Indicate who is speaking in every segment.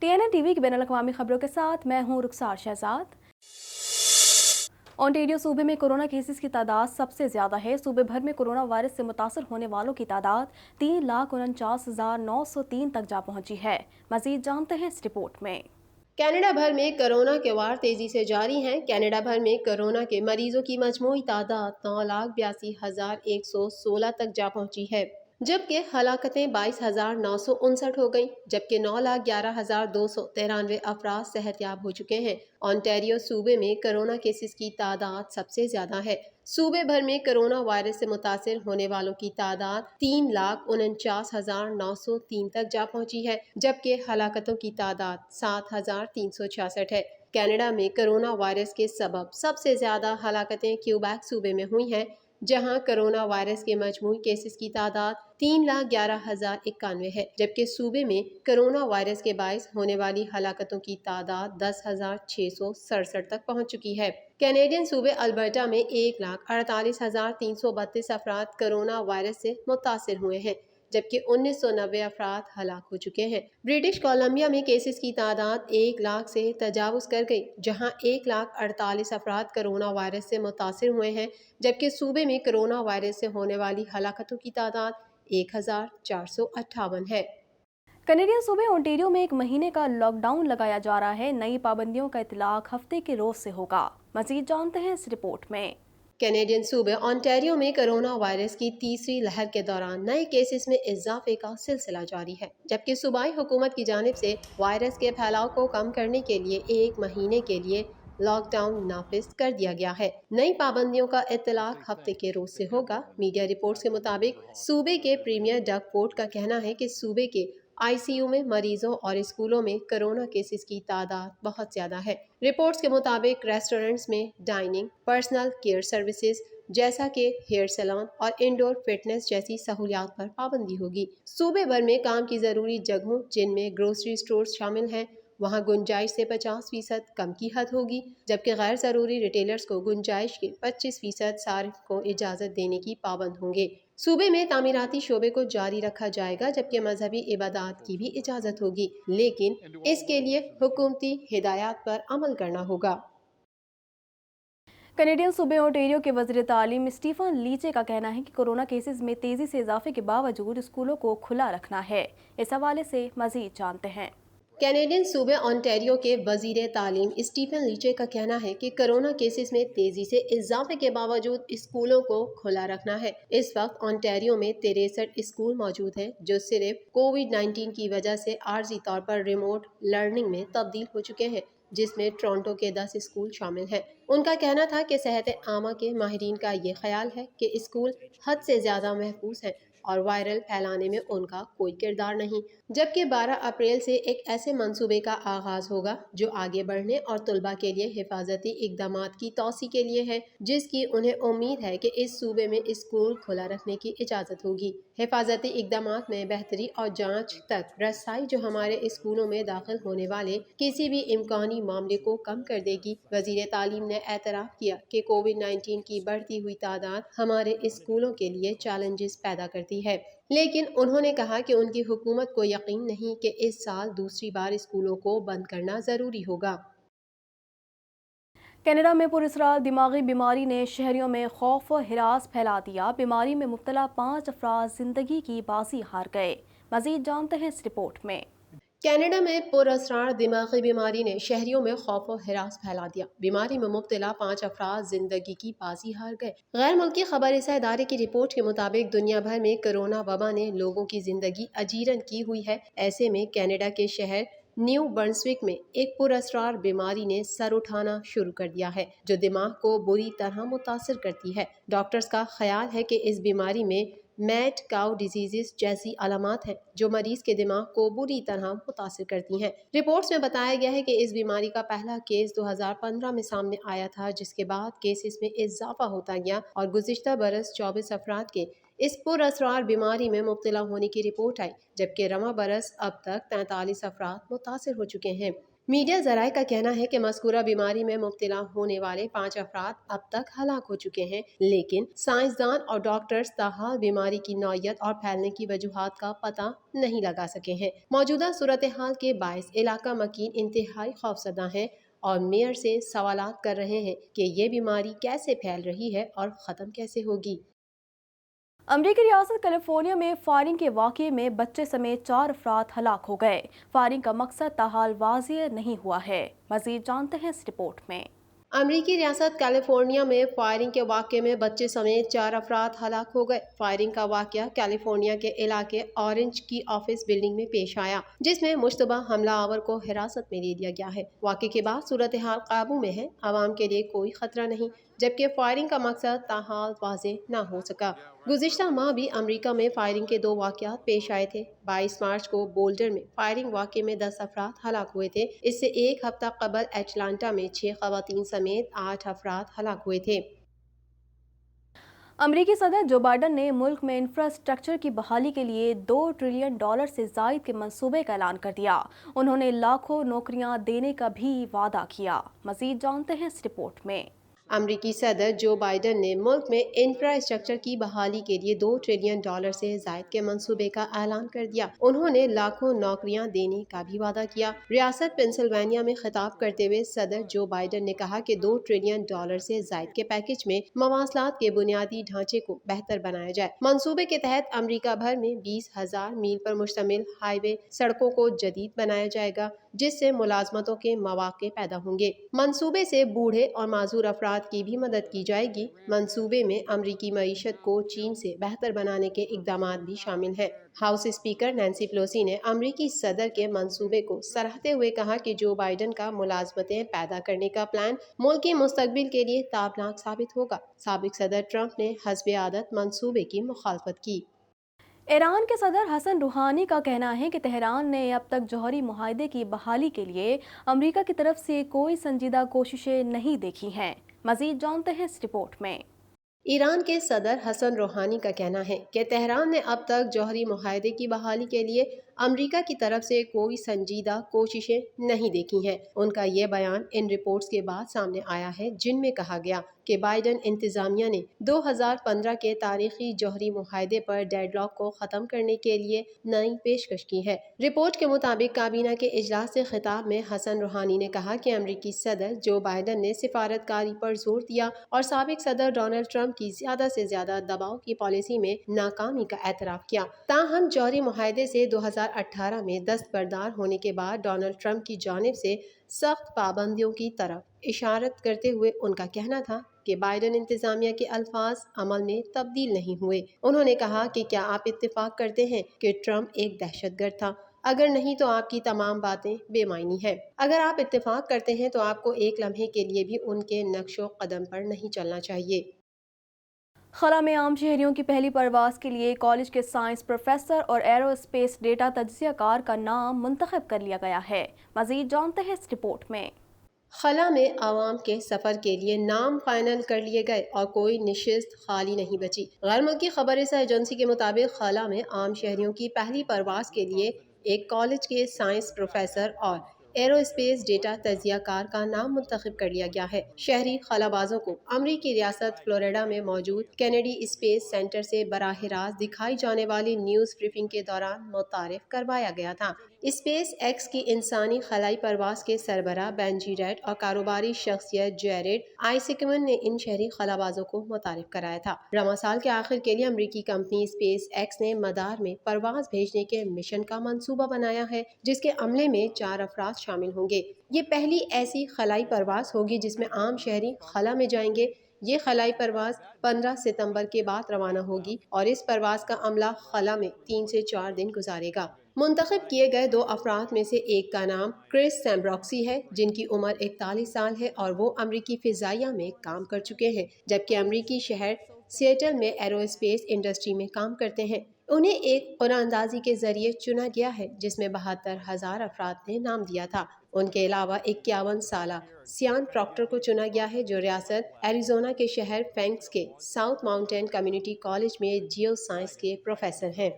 Speaker 1: TNN TV की बैनुल-अक़वामी खबरों के साथ मैं हूं रुखसार शहजाद। ओंटारियो सूबे में कोरोना केसेस की तादाद सबसे ज्यादा है। सूबे भर में कोरोना वायरस से मुतासर होने वालों की तादाद 3,49,903 तक जा पहुंची है। मजीद जानते हैं इस रिपोर्ट में।
Speaker 2: कनाडा भर में कोरोना के वार तेजी से जारी हैं। कनाडा भर में कोरोना के मरीजों की मजमूई तादाद 9,82,116 तक जा पहुंची है, जबकि हलाकतें 22,959 हो गईं, जबकि 9,11,293 अफराद सेहतयाब हो चुके हैं। ओंटारियो सूबे में कोरोना केसेस की तादाद सबसे ज्यादा है। सूबे भर में कोरोना वायरस से मुतासिर होने वालों की तादाद 3,49,903 तक जा पहुंची है, जबकि हलाकतों की तादाद 7,366 है। कनाडा में कोरोना वायरस के सबब सबसे ज्यादा हलाकतें क्यूबेक सूबे में हुई हैं, जहां कोरोना वायरस के मजमूई केसेस की तादाद 3,11,091 है, जबकि सूबे में कोरोना वायरस के बायस होने वाली हलाकतों की तादाद 10,667 तक पहुंच चुकी है। कैनेडियन सूबे अल्बर्टा में 1,48,332 अफराद कोरोना वायरस से मुतासिर हुए हैं, जबकि 1990 अफराद हलाक हो चुके हैं। ब्रिटिश कोलंबिया में केसेस की तादाद 1 लाख से तजावुज कर गई, जहां 1,48,000 अफराद कोरोना वायरस से मुतासिर हुए हैं, जबकि सूबे में कोरोना वायरस से होने वाली हलाकतों की तादाद 1,458 है।
Speaker 1: कैनेडियन सूबे ओंटारियो में 1 महीने का लॉकडाउन लगाया जा रहा है। नई पाबंदियों का इतलाक हफ्ते के रोज से होगा। मजीद जानते हैं इस रिपोर्ट में।
Speaker 2: कैनेडियन सूबे ओंटारियो में कोरोना वायरस की तीसरी लहर के दौरान नए केसेस में इजाफे का सिलसिला जारी है, जबकि सूबाई हुकूमत की जानिब से वायरस के फैलाव को कम करने के लिए 1 महीने के लिए लॉकडाउन नाफिज कर दिया गया है। नई पाबंदियों का इतलाक हफ्ते के रोज से होगा। मीडिया रिपोर्ट्स के मुताबिक सूबे के प्रीमियर डग फोर्ड का कहना है कि सूबे के ICU में मरीजों और स्कूलों में कोरोना केसेस की तादाद बहुत ज्यादा है। रिपोर्ट्स के मुताबिक रेस्टोरेंट्स में डाइनिंग, पर्सनल केयर सर्विसेज जैसा कि हेयर सैलून और इंडोर फिटनेस जैसी सहूलियात पर पाबंदी होगी। सूबे भर में काम की जरूरी जगहों, जिनमें ग्रोसरी स्टोर्स शामिल हैं, वहाँ गुंजाइश से 50% कम की हद होगी, जबकि गैर ज़रूरी रिटेलर्स को गुंजाइश के 25% सारिफ को इजाज़त देने की पाबंद होंगे। सूबे में तामीराती शोबे को जारी रखा जाएगा, जबकि मजहबी इबादत की भी इजाज़त होगी, लेकिन इसके लिए हुकूमती हिदायत पर अमल करना होगा।
Speaker 1: कैनेडियन सूबे ओंटारियो के वज़ीर तालीम स्टीफन लीचे का कहना है कि कोरोना केसेस में तेजी से इजाफे के बावजूद स्कूलों को खुला रखना है। इस हवाले से मजीद जानते हैं।
Speaker 2: कैनेडियन सूबे ओंटारियो के वजीर तालीम स्टीफन लीचे का कहना है कि कोरोना केसेस में तेजी से इजाफे के बावजूद स्कूलों को खुला रखना है। इस वक्त ओंटारियो में 63 स्कूल मौजूद हैं, जो सिर्फ कोविड-19 की वजह से आर्जी तौर पर रिमोट लर्निंग में तब्दील हो चुके हैं, जिसमें टोरंटो के 10 स्कूल शामिल हैं। उनका कहना था कि सेहत आमा के माहिरीन का ये ख्याल है कि स्कूल हद से ज्यादा महफूज हैं और वायरल फैलाने में उनका कोई किरदार नहीं, जबकि 12 अप्रैल से एक ऐसे मंसूबे का आगाज होगा जो आगे बढ़ने और तलबा के लिए हिफाजती इकदामात की तौसी के लिए है, जिसकी उन्हें उम्मीद है कि इस सूबे में स्कूल खुला रखने की इजाज़त होगी। हिफाजती इकदामात में बेहतरी और जांच तक रसाई जो हमारे स्कूलों में दाखिल होने वाले किसी भी इम्कानी मामले को कम कर देगी। वजीर तालीम ने एतराफ़ किया कि कोविड-19 की बढ़ती हुई तादाद हमारे स्कूलों के लिए चैलेंजेस पैदा करती है, लेकिन उन्होंने कहा कि उनकी हुकूमत को यकीन नहीं कि इस साल दूसरी बार स्कूलों को बंद करना जरूरी होगा।
Speaker 1: कनाडा में पुरअसरार दिमागी बीमारी ने शहरियों में खौफ व हिरास फैला दिया। बीमारी में मुब्तला 5 अफराद जिंदगी की बाजी हार गए। मजीद जानते हैं इस रिपोर्ट में।
Speaker 2: कनाडा में पुरअसरार दिमागी बीमारी ने शहरियों में खौफ और हिरास फैला दिया। बीमारी में मुब्तला 5 अफराद जिंदगी की बाजी हार गए। गैर मुल्की खबररसा इदारे की रिपोर्ट के मुताबिक दुनिया भर में कोरोना वबा ने लोगों की जिंदगी अजीरन की हुई है। ऐसे में कनाडा के शहर न्यू बर्न्सविक में एक पुरअसरार बीमारी ने सर उठाना शुरू कर दिया है, जो दिमाग को बुरी तरह मुतासर करती है। डॉक्टर्स का ख्याल है कि इस बीमारी में मैड काउ डिजीजेस जैसी अलामात हैं, जो मरीज के दिमाग को बुरी तरह मुतासर करती हैं। रिपोर्ट्स में बताया गया है कि इस बीमारी का पहला केस 2015 में सामने आया था, जिसके बाद केसेस में इजाफा होता गया और गुज़िश्ता बरस 24 अफराद के इस पुरअसरार बीमारी में मुब्तला होने की रिपोर्ट आई, जबकि रवा बरस अब तक 43 अफराद मुतासिर हो चुके हैं। मीडिया जराये का कहना है कि मज़कूरा बीमारी में मुब्तला होने वाले 5 अफराद अब तक हलाक हो चुके हैं, लेकिन साइंसदान और डॉक्टर्स ताहाल बीमारी की नौयत और फैलने की वजूहात का पता नहीं लगा सके हैं। मौजूदा सूरत हाल के बायस इलाका मकीन इंतहाई खौफजदा है और मेयर से सवालात कर रहे हैं कि ये बीमारी कैसे फैल रही है और ख़त्म कैसे होगी।
Speaker 1: अमरीकी रियासत कैलिफोर्निया में फायरिंग के वाक़ये में बच्चे समेत 4 अफराद हलाक हो गए। फायरिंग का मकसद ताहाल वाज़ेह नहीं हुआ है। मज़ीद जानते हैं इस रिपोर्ट में।
Speaker 2: अमरीकी रियासत कैलिफोर्निया में फायरिंग के वाक़ये में बच्चे समेत 4 अफराद हलाक हो गए। फायरिंग का वाक़या कैलिफोर्निया के इलाके ऑरेंज की ऑफिस बिल्डिंग में पेश आया, जिसमें मुश्तबा हमलावर को हिरासत में ले लिया गया है। वाक़ये के बाद सूरत हाल काबू में है, आवाम के लिए कोई खतरा नहीं, जबकि फायरिंग का मकसद ताहाल वाज़ेह न हो सका। गुज़िश्ता माह भी अमरीका में फायरिंग के 2 वाक़यात पेश आए थे। 22 मार्च को बोल्डर में फायरिंग वाक़ये में 10 अफराद हलाक हुए थे। इससे एक हफ्ता कबल एटलांटा में 6 ख़वातीन समेत 8 अफराद हलाक हुए थे।
Speaker 1: अमरीकी सदर जो बाइडन ने मुल्क में इंफ्रास्ट्रक्चर की बहाली के लिए $2 ट्रिलियन से ज़ायद के मंसूबे का ऐलान कर दिया। उन्होंने लाखों नौकरियां देने का भी वादा किया। मज़ीद जानते हैं इस रिपोर्ट में।
Speaker 2: अमरीकी सदर जो बाइडन ने मुल्क में इंफ्रास्ट्रक्चर की बहाली के लिए $2 ट्रिलियन से ज़ायद के मंसूबे का ऐलान कर दिया। उन्होंने लाखों नौकरियां देने का भी वादा किया। रियासत पेंसिल्वेनिया में खिताब करते हुए सदर जो बाइडन ने कहा कि $2 ट्रिलियन से ज़ायद के पैकेज में मवासलात के बुनियादी ढांचे को बेहतर बनाया जाए। मंसूबे के तहत अमरीका भर में 20,000 मील पर मुश्तमिल हाईवे सड़कों को जदीद बनाया जाएगा, जिससे मुलाजमतों के मौके पैदा होंगे। मंसूबे से बूढ़े और माजूर अफराद की भी मदद की जाएगी। मंसूबे में अमरीकी मईशत को चीन से बेहतर बनाने के इकदामात भी शामिल हैं। हाउस स्पीकर नैन्सी पेलोसी ने अमरीकी सदर के मंसूबे को सराहते हुए कहा कि जो बाइडन का मुलाजमतें पैदा करने का प्लान मुल्क के मुस्तकबिल के लिए ताबनाक साबित होगा। साबिक सदर ट्रंप ने हस्बे आदत मंसूबे की मुखालफत की।
Speaker 1: ईरान के सदर हसन रूहानी का कहना है कि तेहरान ने अब तक जौहरी मुआहदे की बहाली के लिए अमरीका की तरफ से कोई संजीदा कोशिशें नहीं देखी हैं। मज़ीद जानते हैं इस रिपोर्ट में।
Speaker 2: ईरान के सदर हसन रूहानी का कहना है कि तेहरान ने अब तक जौहरी मुआहदे की बहाली के लिए अमरीका की तरफ से कोई संजीदा कोशिशें नहीं देखी हैं। उनका ये बयान इन रिपोर्ट्स के बाद सामने आया है, जिनमें कहा गया कि बाइडन इंतजामिया ने 2015 के तारीखी जौहरी मुआहदे पर डेडलॉक को ख़त्म करने के लिए नई पेशकश की है। रिपोर्ट के मुताबिक काबीना के इजलास से खिताब में हसन रूहानी ने कहा कि अमरीकी सदर जो बाइडन ने सिफारतकारी पर जोर दिया और साबिक सदर डोनाल्ड ट्रंप की ज्यादा से ज्यादा दबाव की पॉलिसी में नाकामी का एतराफ़ किया। ताहम जौहरी मुआहदे से 2018 में दस्तबरदार होने के बाद डोनाल्ड ट्रंप की जानिब से सख्त पाबंदियों की तरफ इशारत करते हुए उनका कहना था कि बाइडन इंतजामिया के अल्फाज अमल में तब्दील नहीं हुए। उन्होंने कहा कि क्या आप इत्तेफाक करते हैं कि ट्रंप एक दहशतगर्द था? अगर नहीं तो आपकी तमाम बातें बेमायनी हैं। अगर आप इत्तेफाक करते हैं तो आपको एक लम्हे के लिए भी उनके नक्शो कदम पर नहीं चलना चाहिए।
Speaker 1: खला में आम शहरियों की पहली परवास के लिए कॉलेज के साइंस प्रोफेसर और एरोस्पेस डेटा तज्ज़ियाकार का नाम मुंतखब कर लिया गया है। मज़ीद जानते हैं इस रिपोर्ट में।
Speaker 2: खला में आवाम के सफ़र के लिए नाम फाइनल कर लिए गए और कोई निशिस्त खाली नहीं बची। गैर मुल्की खबर एजेंसी के मुताबिक खला में आम शहरियों की पहली परवास के लिए एक कॉलेज के साइंस प्रोफेसर और एरोस्पेस डेटा तज्ज़ियाकार का नाम मुंतखब कर लिया गया है। शहरी खलाबाजों को अमरीकी रियासत फ्लोरिडा में मौजूद कैनेडी स्पेस सेंटर से बराह रास्त दिखाई जाने वाली न्यूज़ ब्रीफिंग के दौरान मुतारिफ करवाया गया था। स्पेस एक्स की इंसानी खलाई परवास के सरबराह बेंजी रेड और कारोबारी शख्सियत जेरेड आइसिकमन ने इन शहरी खलाबाजों को मुतारिफ कराया था। रवा साल के आखिर के लिए अमरीकी कंपनी स्पेस एक्स ने मदार में परवाज भेजने के मिशन का मंसूबा बनाया है, जिसके अमले में 4 अफराद शामिल होंगे। ये पहली ऐसी खलाई परवास होगी जिसमें आम शहरी खला में जाएंगे। ये खलाई परवाज 15 सितंबर के बाद रवाना होगी और इस परवाज का अमला खला में 3 से 4 दिन गुजारेगा। मुंतखब किए गए 2 अफराद में से एक का नाम क्रिस सैम्ब्रॉक्सी है, जिनकी उम्र 41 साल है और वो अमरीकी फिजाइया में काम कर चुके हैं, जबकि अमरीकी शहर सिएटल में एरोस्पेस इंडस्ट्री में काम करते हैं। انہیں ایک قرعہ اندازی کے ذریعے چنا گیا ہے جس میں 72,000 افراد نے نام دیا تھا۔ ان کے علاوہ 51 سالہ سیان پراکٹر کو چنا گیا ہے جو ریاست ایریزونا کے شہر فینکس کے ساؤتھ ماؤنٹین کمیونٹی کالج میں جیو سائنس کے پروفیسر ہیں۔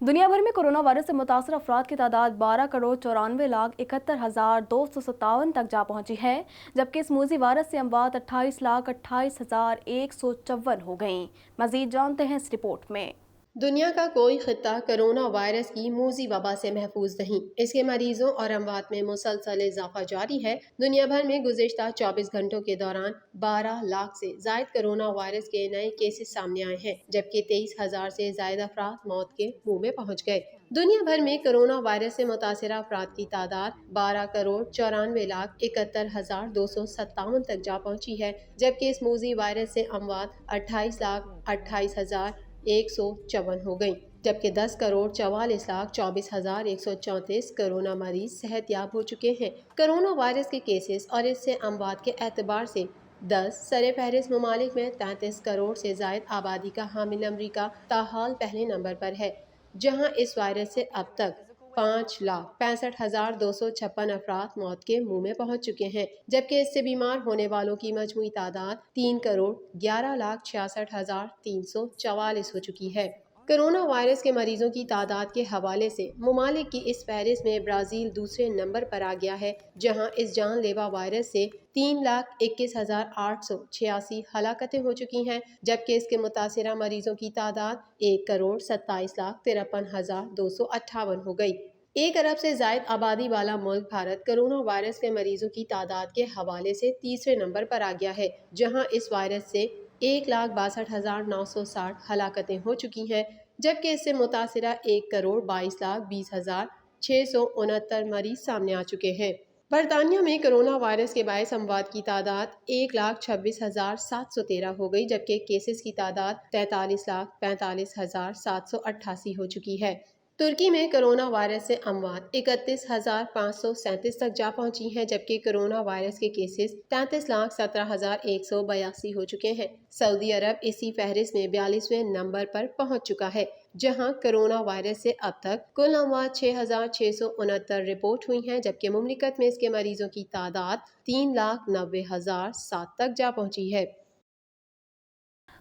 Speaker 1: دنیا بھر میں کرونا وائرس سے متاثر افراد کی تعداد 12,94,71,257 تک جا پہنچی ہے، جبکہ اس موذی وائرس سے اموات 28,28,154 ہو گئیں۔ مزید جانتے ہیں اس رپورٹ میں۔
Speaker 2: دنیا کا کوئی خطہ کرونا وائرس کی موذی وبا سے محفوظ نہیں۔ اس کے مریضوں اور اموات میں مسلسل اضافہ جاری ہے۔ دنیا بھر میں گزشتہ 24 گھنٹوں کے دوران 12 لاکھ سے زائد کرونا وائرس کے نئے کیسز سامنے آئے ہیں، جبکہ 23,000 سے زائد افراد موت کے منہ میں پہنچ گئے۔ دنیا بھر میں کرونا وائرس سے متاثرہ افراد کی تعداد 12,94,71,257 تک جا پہنچی ہے، جبکہ اس موذی وائرس سے اموات 28,28,154 ہو گئیں، جبکہ 10,44,24,134 کرونا مریض صحت یاب ہو چکے ہیں۔ کرونا وائرس کے کیسز اور اس سے اموات کے اعتبار سے 10 سر فہرست ممالک میں 33 کروڑ سے زائد آبادی کا حامل امریکہ تاحال پہلے نمبر پر ہے، جہاں اس وائرس سے اب تک 5,65,256 افراد موت کے منہ میں پہنچ چکے ہیں، جبکہ اس سے بیمار ہونے والوں کی مجموعی تعداد 3,11,66,344 ہو چکی ہے۔ کرونا وائرس کے مریضوں کی تعداد کے حوالے سے ممالک کی اس فہرست میں برازیل دوسرے نمبر پر آ گیا ہے، جہاں اس جان لیوا وائرس سے 3,21,886 ہلاکتیں ہو چکی ہیں، جبکہ اس کے متاثرہ مریضوں کی تعداد 1,27,53,258 ہو گئی۔ 1 ارب سے زائد آبادی والا ملک بھارت کرونا وائرس کے مریضوں کی تعداد کے حوالے سے تیسرے نمبر پر آ گیا ہے، جہاں اس وائرس سے 1,62,960 ہلاکتیں ہو چکی ہیں، جبکہ اس سے متاثرہ 1,22,20,669 مریض سامنے آ چکے ہیں۔ برطانیہ میں کرونا وائرس کے باعث اموات کی تعداد 1,26,713 ہو گئی، جبکہ کیسز کی تعداد 43,45,788 ہو چکی ہے۔ ترکی میں کرونا وائرس سے اموات 31,537 تک جا پہنچی ہیں، جبکہ کرونا وائرس کے کیسز 33,17,182 ہو چکے ہیں۔ سعودی عرب اسی فہرست میں 42ویں نمبر پر پہنچ چکا ہے، جہاں کرونا وائرس سے اب تک کل اموات 6,669 رپورٹ ہوئی ہیں، جبکہ مملکت میں اس کے مریضوں کی تعداد 3,90,007 تک جا پہنچی ہے۔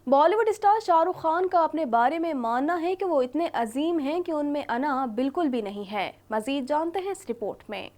Speaker 1: بالی ووڈ اسٹار شاہ رخ خان کا اپنے بارے میں ماننا ہے کہ وہ اتنے عظیم ہیں کہ ان میں انا بالکل بھی نہیں ہے۔ مزید جانتے ہیں اس رپورٹ میں۔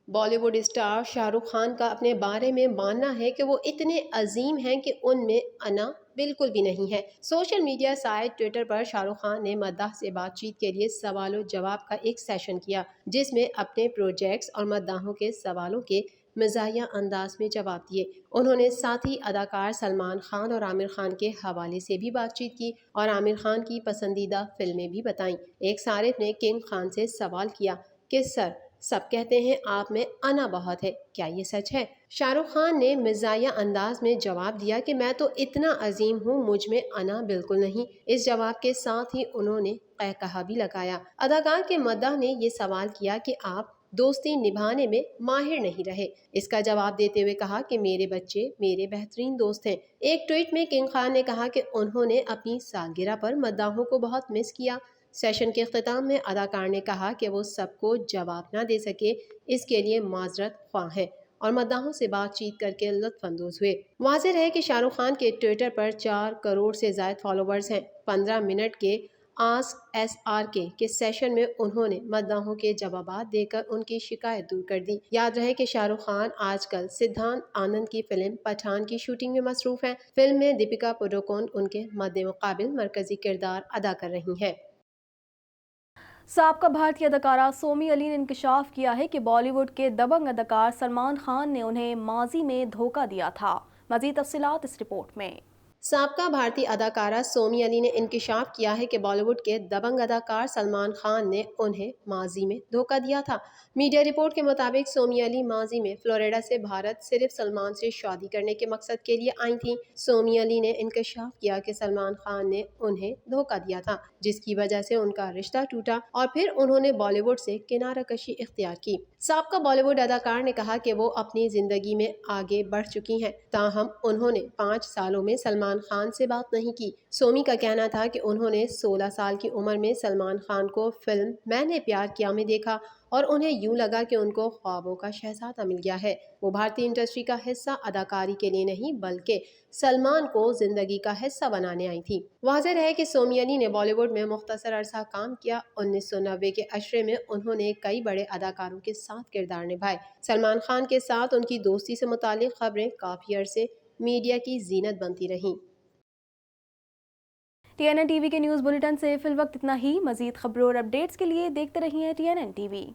Speaker 2: بالی ووڈ اسٹار شاہ رخ خان کا اپنے بارے میں ماننا ہے کہ وہ اتنے عظیم ہیں کہ ان میں انا بالکل بھی نہیں ہے۔ سوشل میڈیا سائٹ ٹویٹر پر شاہ رخ خان نے مداح سے بات چیت کے لیے سوال و جواب کا ایک سیشن کیا، جس میں اپنے پروجیکٹس اور مداحوں کے سوالوں کے مزاحیہ انداز میں جواب دیے۔ انہوں نے ساتھ ہی اداکار سلمان خان اور عامر خان کے حوالے سے بھی بات چیت کی اور عامر خان کی پسندیدہ فلمیں بھی بتائیں۔ ایک صارف نے کنگ خان سے سوال کیا کہ سر، سب کہتے ہیں آپ میں انا بہت ہے، کیا یہ سچ ہے؟ شاہ رخ خان نے مزاحیہ انداز میں جواب دیا کہ میں تو اتنا عظیم ہوں، مجھ میں انا بالکل نہیں۔ اس جواب کے ساتھ ہی انہوں نے قہقہا بھی لگایا۔ اداکار کے مداح نے یہ سوال کیا کہ آپ دوستی نبھانے میں ماہر نہیں رہے۔ اس کا جواب دیتے ہوئے کہا کہ میرے بچے میرے بہترین دوست ہیں۔ ایک ٹویٹ میں کنگ خان نے کہا کہ انہوں نے اپنی سالگرہ پر مداحوں کو بہت مس کیا۔ سیشن کے اختتام میں اداکار نے کہا کہ وہ سب کو جواب نہ دے سکے، اس کے لیے معذرت خواہ ہیں، اور مداحوں سے بات چیت کر کے لطف اندوز ہوئے۔ واضح رہے کہ شاہ رخ خان کے ٹویٹر پر 4 کروڑ سے زائد فالوورز ہیں۔ 15 منٹ کے آسک ایس آر کے سیشن میں انہوں نے مداحوں کے جوابات دے کر ان کی شکایت دور کر دی۔ یاد رہے کہ شاہ رخ خان آج کل سدھانت آنند کی فلم پٹھان کی شوٹنگ میں مصروف ہیں۔ فلم میں دیپیکا پڈوکون ان کے مد مقابل مرکزی کردار ادا کر رہی ہیں۔
Speaker 1: سابقہ بھارتی اداکارہ سومی علی نے انکشاف کیا ہے کہ بالی ووڈ کے دبنگ اداکار سلمان خان نے انہیں ماضی میں دھوکہ دیا تھا۔ مزید تفصیلات اس رپورٹ میں۔
Speaker 2: سابقہ بھارتی اداکارہ سومی علی نے انکشاف کیا ہے کہ بالی ووڈ کے دبنگ اداکار سلمان خان نے انہیں ماضی میں دھوکہ دیا تھا۔ میڈیا رپورٹ کے مطابق سومی علی ماضی میں فلوریڈا سے بھارت صرف سلمان سے شادی کرنے کے مقصد کے لیے آئی تھیں۔ سومی علی نے انکشاف کیا کہ سلمان خان نے انہیں دھوکہ دیا تھا، جس کی وجہ سے ان کا رشتہ ٹوٹا اور پھر انہوں نے بالی ووڈ سے کنارہ کشی اختیار کی۔ سابقہ بالی ووڈ اداکار نے کہا کہ وہ اپنی زندگی میں آگے بڑھ چکی ہیں، تاہم انہوں نے 5 سالوں میں سلمان سلمان خان سے بات نہیں کی۔ سومی کا کہنا تھا کہ انہوں نے 16 سال کی عمر میں سلمان خان کو فلم میں نے پیار کیا میں دیکھا اور انہیں یوں لگا کہ ان کو خوابوں کا شہزادہ مل گیا ہے۔ وہ بھارتی انڈسٹری کا حصہ اداکاری کے لیے نہیں بلکہ سلمان کو زندگی کا حصہ بنانے آئی تھی۔ واضح رہے کہ سومی علی نے بالی ووڈ میں مختصر عرصہ کام کیا۔ 1990 کے عشرے میں انہوں نے کئی بڑے اداکاروں کے ساتھ کردار نبھائے۔ سلمان خان کے ساتھ ان کی دوستی سے متعلق خبریں کافی عرصے میڈیا کی زینت بنتی رہیں۔
Speaker 1: TNN ٹی وی کے نیوز بلیٹن سے فی الوقت اتنا ہی۔ مزید خبروں اور اپڈیٹس کے لیے دیکھتے رہیے TNN ٹی وی۔